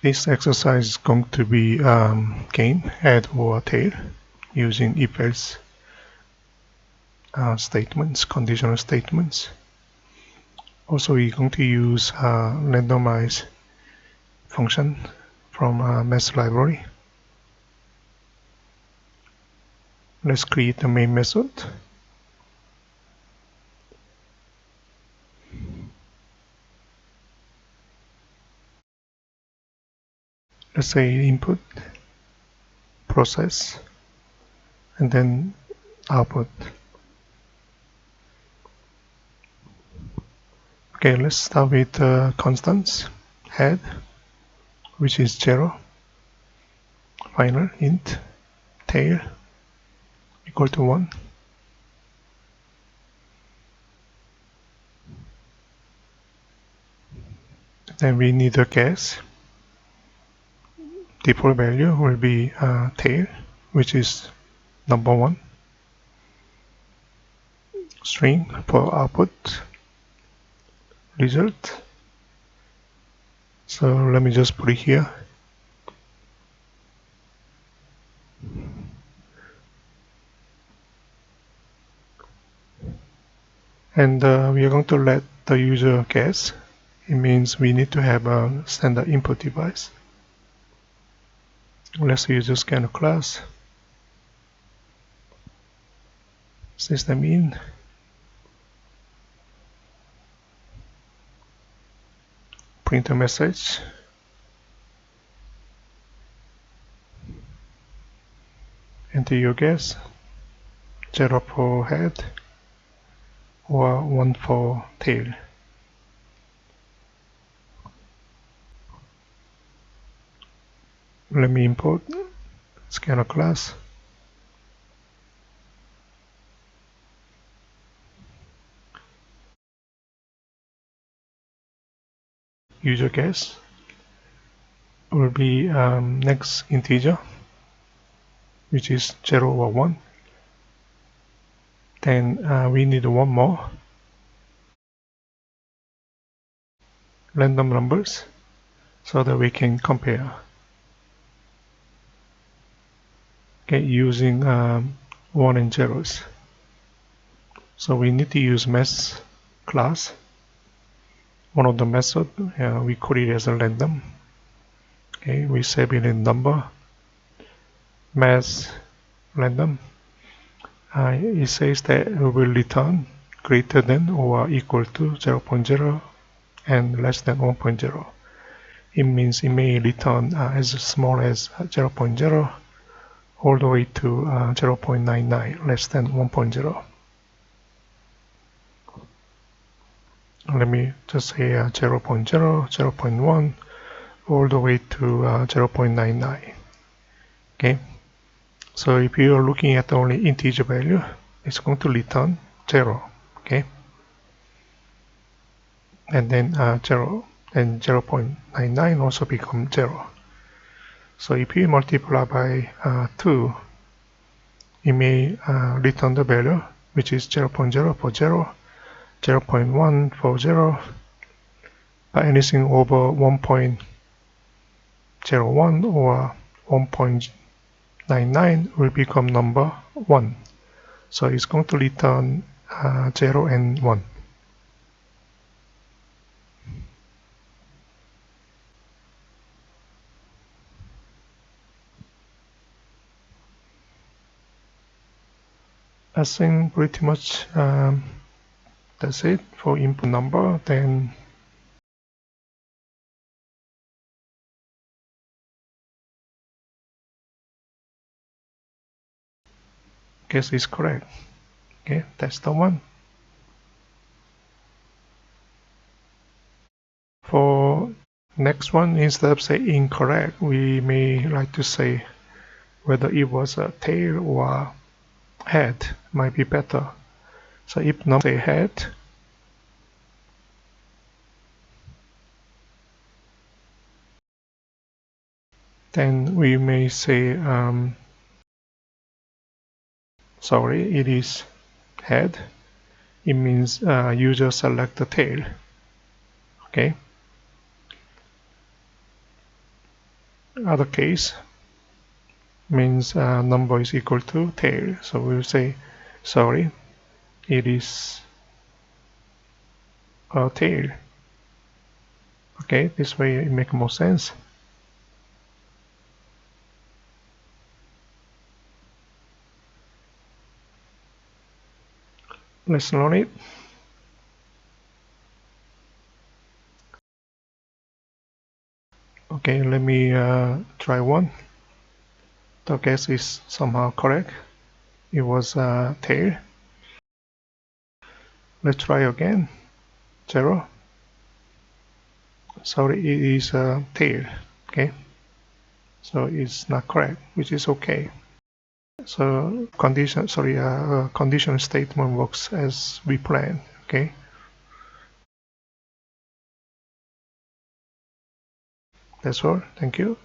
This exercise is going to be gain, head, or tail using if-else statements, conditional statements. Also, we're going to use randomize function from math library. Let's create the main method. Let's say input, process, and then output. Okay, let's start with constants. Head, which is 0. Final int tail equal to 1. Then we need a guess. Default value will be tail, which is number 1. String for output result. So let me just put it here. And we are going to let the user guess. It means we need to have a standard input device. Let's use the scanner class. System in. Print a message. Enter your guess. 0 for head or 1 for tail. Let me import scanner class. User guess will be next integer, which is 0 or 1. Then we need one more random numbers so that we can compare. Okay, using 1 and zeros. So we need to use math class. One of the method we call it as a random. Okay, we save it in number math random. It says that we will return greater than or equal to 0.0 and less than 1.0. It means it may return as small as 0.0 all the way to 0.99, less than 1.0. Let me just say 0.0, 0.1, all the way to 0.99. Okay, so if you are looking at only integer value, it's going to return 0. Okay, and then 0 and 0.99 also become 0. So if you multiply by 2, it may return the value, which is 0.0 for 0, 0.1 for 0, but anything over 1.01 or 1.99 will become number 1. So it's going to return 0 and 1. I think pretty much that's it for input number. Then guess is correct. Okay, that's the one. For next one, instead of say incorrect, we may like to say whether it was a tail or head might be better. So if number say head, then we may say sorry, it is head. It means user select the tail. Okay. Other case means number is equal to tail. So we will say, sorry, it is a tail. Okay, this way it makes more sense. Let's learn it. Okay, let me try one. The guess is somehow correct. It was tail. Let's try again. 0. Sorry, it is tail. Okay, so it's not correct, which is okay. So condition statement works as we planned. Okay. That's all. Thank you.